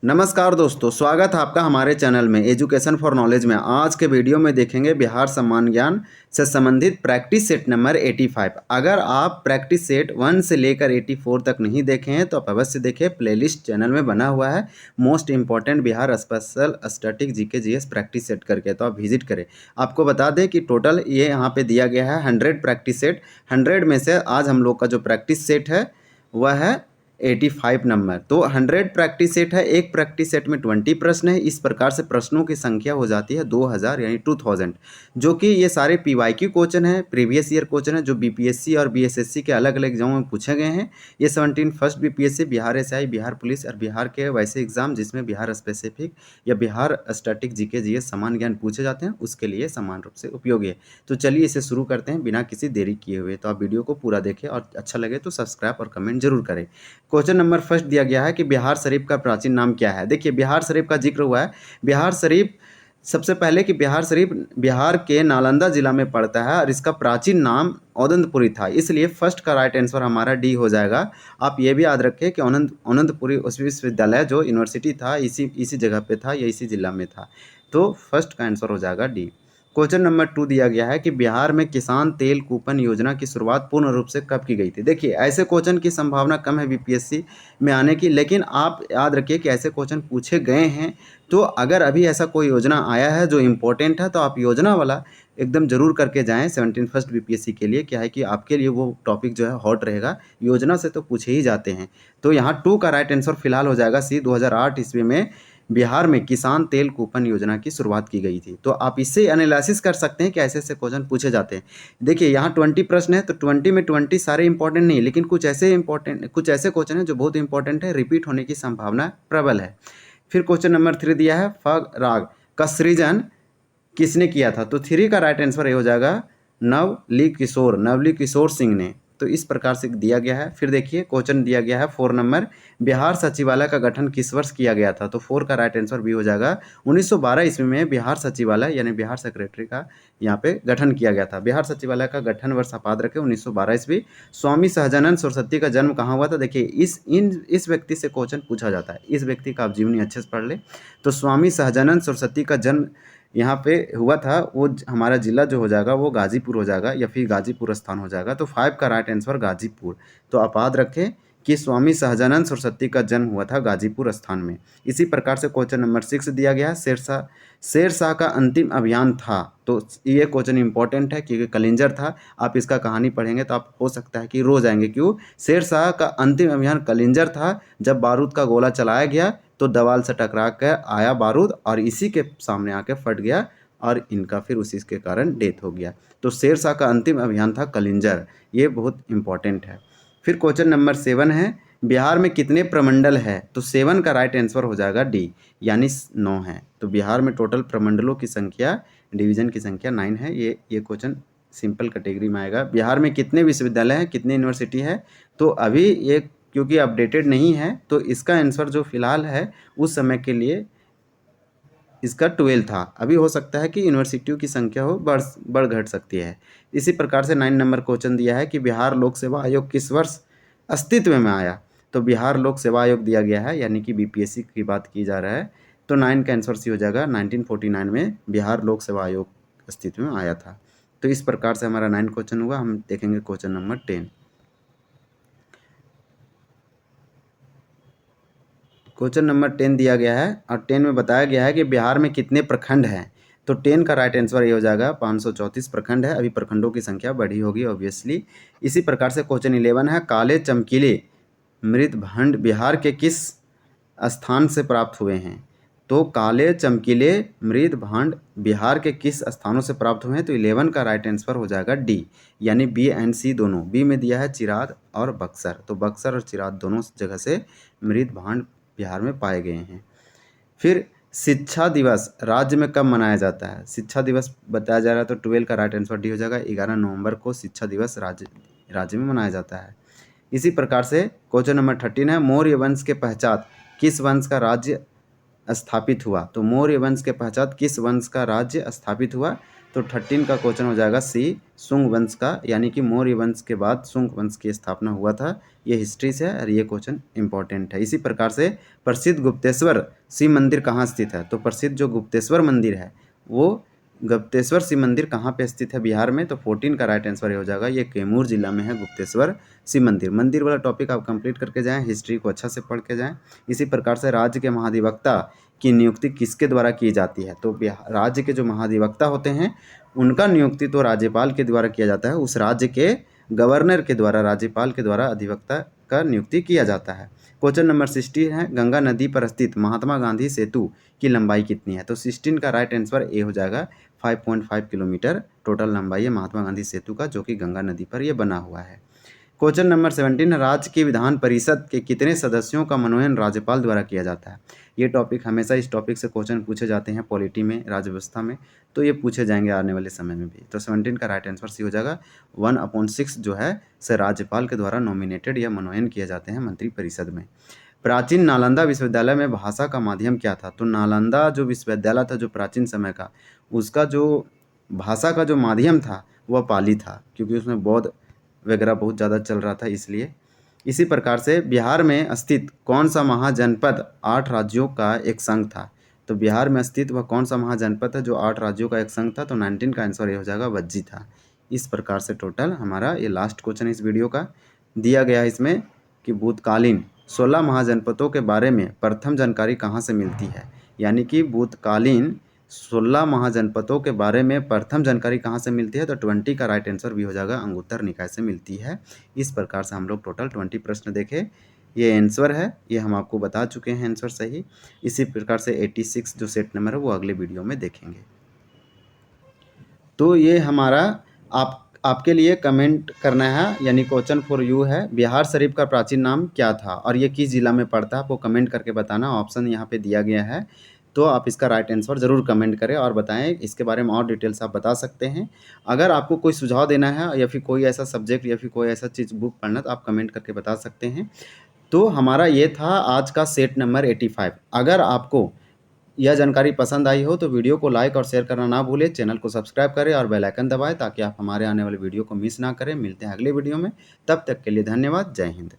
नमस्कार दोस्तों, स्वागत है आपका हमारे चैनल में एजुकेशन फॉर नॉलेज में। आज के वीडियो में देखेंगे बिहार सम्मान ज्ञान से संबंधित प्रैक्टिस सेट नंबर 85। अगर आप प्रैक्टिस सेट 1 से लेकर 84 तक नहीं देखे हैं तो आप अवश्य देखें, प्लेलिस्ट चैनल में बना हुआ है most important Bihar special static GK GS practice set करके, तो आप विजिट करें। आपको बता दें कि टोटल ये यहाँ पे दिया गया है 100 प्रैक्टिस सेट। 100 में से आज हम लोग का जो प्रैक्टिस सेट है वह है 85 नंबर। तो 100 प्रैक्टिस सेट है, एक प्रैक्टिस सेट में 20 प्रश्न है। इस प्रकार से प्रश्नों की संख्या हो जाती है 2000 यानी 2000, जो कि ये सारे पीवाईक्यू क्वेश्चन है, प्रीवियस ईयर क्वेश्चन है, जो बीपीएससी और बीएसएससी के अलग अलग एग्जामों में पूछे गए हैं। ये 17 first BPSC, Bihar SI, Bihar police और बिहार के वैसे एग्जाम जिसमें बिहार स्पेसिफिक या बिहार स्टैटिक जीके जीएस समान ज्ञान पूछे जाते हैं, उसके लिए समान रूप से उपयोगी है। तो चलिए इसे शुरू करते हैं बिना किसी देरी किए हुए। तो आप वीडियो को पूरा देखें और अच्छा लगे तो सब्सक्राइब और कमेंट जरूर करें। क्वेश्चन नंबर फर्स्ट दिया गया है कि बिहार शरीफ का प्राचीन नाम क्या है। देखिए, बिहार शरीफ का जिक्र हुआ है। बिहार शरीफ सबसे पहले कि बिहार शरीफ बिहार के नालंदा जिला में पड़ता है और इसका प्राचीन नाम औनंदपुरी था, इसलिए फर्स्ट का राइट आंसर हमारा डी हो जाएगा। आप ये भी याद रखें कि औनंदपुरी विश्वविद्यालय जो यूनिवर्सिटी था इसी जगह पे था या इसी जिला में था, तो फर्स्ट का आंसर हो जाएगा डी। क्वेश्चन नंबर 2 दिया गया है कि बिहार में किसान तेल कूपन योजना की शुरुआत पूर्ण रूप से कब की गई थी। देखिए, ऐसे क्वेश्चन की संभावना कम है बीपीएससी में आने की, लेकिन आप याद रखिए कि ऐसे क्वेश्चन पूछे गए हैं। तो अगर अभी ऐसा कोई योजना आया है जो इम्पोर्टेंट है तो आप योजना वाला एकदम जरूर करके जाएं 17 फर्स्ट बीपीएससी के लिए। क्या है कि आपके लिए वो टॉपिक जो है हॉट रहेगा, योजना से तो पूछे ही जाते हैं। तो यहाँ 2 का राइट आंसर फिलहाल हो जाएगा सी। 2008 ईस्वी में बिहार में किसान तेल कूपन योजना की शुरुआत की गई थी। तो आप इससे एनालिसिस कर सकते हैं कि ऐसे ऐसे क्वेश्चन पूछे जाते हैं। देखिए, यहाँ 20 प्रश्न है तो 20 में 20 सारे इंपॉर्टेंट नहीं, लेकिन कुछ ऐसे क्वेश्चन हैं जो बहुत इंपॉर्टेंट है, रिपीट होने की संभावना प्रबल है। फिर क्वेश्चन नंबर 3 दिया है, फाग राग का सृजन किसने किया था। तो 3 का राइट आंसर ये हो जाएगा नवली किशोर सिंह ने। तो इस प्रकार से दिया गया है। फिर देखिए क्वेश्चन दिया गया है 4 नंबर, बिहार सचिवालय का गठन किस वर्ष किया गया था। तो 4 का राइट आंसर भी हो जाएगा 1912 ईस्वी में बिहार सचिवालय यानी बिहार सेक्रेटरी का यहाँ पे गठन किया गया था। बिहार सचिवालय का गठन वर्ष आप याद रखें 1912 ईस्वी। स्वामी सहजानंद सरस्वती का जन्म कहाँ हुआ था। देखिए, इस व्यक्ति से क्वेश्चन पूछा जाता है, इस व्यक्ति का आप जीवनी अच्छे से पढ़ ले। तो स्वामी सहजानंद सरस्वती का जन्म यहाँ पे हुआ था, वो हमारा जिला जो हो जाएगा वो गाजीपुर हो जाएगा या फिर गाजीपुर स्थान हो जाएगा। तो 5 का राइट आंसर गाजीपुर। तो आप याद रखें कि स्वामी सहजानंद सरस्वती का जन्म हुआ था गाजीपुर स्थान में। इसी प्रकार से क्वेश्चन नंबर 6 दिया गया है, शेरशाह का अंतिम अभियान था। तो ये क्वेश्चन इंपॉर्टेंट है क्योंकि कलिंजर था। आप इसका कहानी पढ़ेंगे तो आप हो सकता है कि रो जाएंगे। क्यों? शेरशाह का अंतिम अभियान कलिंजर था। जब बारूद का गोला चलाया गया तो दीवार से टकरा कर आया बारूद और इसी के सामने आके फट गया और इनका फिर उसी के कारण डेथ हो गया। तो शेरशाह का अंतिम अभियान था कलिंजर। ये बहुत इंपॉर्टेंट है। फिर क्वेश्चन नंबर 7 है, बिहार में कितने प्रमंडल है। तो 7 का राइट आंसर हो जाएगा डी, यानी 9 है। तो बिहार में टोटल प्रमंडलों की संख्या, डिवीजन की संख्या 9 है। ये क्वेश्चन सिंपल कैटेगरी में आएगा। बिहार में कितने विश्वविद्यालय हैं, कितनी यूनिवर्सिटी है। तो अभी ये क्योंकि अपडेटेड नहीं है तो इसका आंसर जो फिलहाल है उस समय के लिए इसका 12 था। अभी हो सकता है कि यूनिवर्सिटियों की संख्या हो बढ़ घट सकती है। इसी प्रकार से 9 नंबर क्वेश्चन दिया है कि बिहार लोक सेवा आयोग किस वर्ष अस्तित्व में आया। तो बिहार लोक सेवा आयोग दिया गया है, यानी कि बीपीएससी की बात की जा रहा है। तो 9 का आंसर सी हो जाएगा, 1949 में बिहार लोक सेवा आयोग अस्तित्व में आया था। तो इस प्रकार से हमारा 9 क्वेश्चन हुआ। हम देखेंगे क्वेश्चन नंबर 10। क्वेश्चन नंबर 10 दिया गया है और 10 में बताया गया है कि बिहार में कितने प्रखंड हैं। तो 10 का राइट आंसर ये हो जाएगा 534 प्रखंड है। अभी प्रखंडों की संख्या बढ़ी होगी ऑब्वियसली। इसी प्रकार से क्वेश्चन 11 है, काले चमकीले मृदभंड बिहार के किस स्थान से प्राप्त हुए हैं। तो काले चमकीले मृदभांड बिहार के किस स्थानों से प्राप्त हुए हैं। तो 11 का राइट आंसर हो जाएगा डी, यानी बी एंड सी दोनों। बी में दिया है चिराद और बक्सर, तो बक्सर और चिराद दोनों जगह से मृदभांड बिहार में पाए गए हैं। फिर शिक्षा दिवस राज्य में कब मनाया जाता है। शिक्षा दिवस बताया जा रहा है तो 12 का राइट आंसर डी हो जाएगा। 11 नवंबर को शिक्षा दिवस राज्य में मनाया जाता है। इसी प्रकार से क्वेश्चन नंबर 13 है, मौर्य वंश के पश्चात किस वंश का राज्य स्थापित हुआ? तो मौर्य वंश के पश्चात किस वंश का राज्य स्थापित हुआ? तो 13 का क्वेश्चन हो जाएगा सी, शुंग वंश का, यानी कि मौर्य वंश के बाद शुंग वंश की स्थापना हुआ था। ये हिस्ट्री से है और ये क्वेश्चन इंपॉर्टेंट है। इसी प्रकार से प्रसिद्ध गुप्तेश्वर शिव मंदिर कहाँ स्थित है? तो प्रसिद्ध जो गुप्तेश्वर मंदिर है वो गुप्तेश्वर शिव मंदिर कहाँ पे स्थित है बिहार में? तो 14 का राइट आंसर ये हो जाएगा, ये कैमूर जिला में है गुप्तेश्वर शिव मंदिर। मंदिर वाला टॉपिक आप कंप्लीट करके जाएं, हिस्ट्री को अच्छा से पढ़ के जाएं। इसी प्रकार से राज्य के महाधिवक्ता की नियुक्ति किसके द्वारा की जाती है? तो राज्य के जो महाधिवक्ता होते हैं उनका नियुक्ति तो राज्यपाल के द्वारा किया जाता है, उस राज्य के गवर्नर के द्वारा, राज्यपाल के द्वारा अधिवक्ता का नियुक्ति किया जाता है। क्वेश्चन नंबर 16 है, गंगा नदी पर स्थित महात्मा गांधी सेतु की लंबाई कितनी है? तो 16 का राइट आंसर ए हो जाएगा, 5.5 किलोमीटर टोटल लंबाई है महात्मा गांधी सेतु का, जो कि गंगा नदी पर यह बना हुआ है। क्वेश्चन नंबर 17, राज्य की विधान परिषद के कितने सदस्यों का मनोनयन राज्यपाल द्वारा किया जाता है? ये टॉपिक हमेशा इस टॉपिक से क्वेश्चन पूछे जाते हैं पॉलिटी में, राज्य व्यवस्था में, तो ये पूछे जाएंगे आने वाले समय में भी। तो 17 का राइट आंसर सी हो जाएगा, 1/6 जो है से राज्यपाल के द्वारा नॉमिनेटेड या मनोनयन किए जाते हैं मंत्री परिषद में। प्राचीन नालंदा विश्वविद्यालय में भाषा का माध्यम क्या था? तो नालंदा जो विश्वविद्यालय था जो प्राचीन समय का, उसका जो भाषा का जो माध्यम था वह पाली था, क्योंकि उसमें बौद्ध वगैरह बहुत ज़्यादा चल रहा था इसलिए। इसी प्रकार से बिहार में स्थित कौन सा महाजनपद 8 राज्यों का एक संघ था? तो बिहार में स्थित वह कौन सा महाजनपद है जो 8 राज्यों का एक संघ था? तो 19 का आंसर ये हो जाएगा, वज्जी था। इस प्रकार से टोटल हमारा ये लास्ट क्वेश्चन इस वीडियो का दिया गया है इसमें कि भूतकालीन 16 महाजनपदों के बारे में प्रथम जानकारी कहाँ से मिलती है? यानी कि भूतकालीन 16 महाजनपदों के बारे में प्रथम जानकारी कहाँ से मिलती है? तो 20 का राइट आंसर भी हो जाएगा, अंगुत्तर निकाय से मिलती है। इस प्रकार से हम लोग टोटल 20 प्रश्न देखे। ये आंसर है, ये हम आपको बता चुके हैं आंसर सही। इसी प्रकार से 86 जो सेट नंबर है वो अगले वीडियो में देखेंगे। तो ये हमारा आपके लिए कमेंट करना है, यानी क्वेश्चन फॉर यू है, बिहार शरीफ का प्राचीन नाम क्या था और ये किस जिला में पड़ता है? आपको कमेंट करके बताना, ऑप्शन यहाँ पे दिया गया है, तो आप इसका राइट आंसर ज़रूर कमेंट करें और बताएं। इसके बारे में और डिटेल्स आप बता सकते हैं। अगर आपको कोई सुझाव देना है या फिर कोई ऐसा सब्जेक्ट या फिर कोई ऐसा चीज़ बुक पढ़ना, तो आप कमेंट करके बता सकते हैं। तो हमारा ये था आज का सेट नंबर 85। अगर आपको यह जानकारी पसंद आई हो तो वीडियो को लाइक और शेयर करना ना भूलें, चैनल को सब्सक्राइब करें और बेल आइकन दबाएं ताकि आप हमारे आने वाले वीडियो को मिस ना करें। मिलते हैं अगले वीडियो में, तब तक के लिए धन्यवाद। जय हिंद।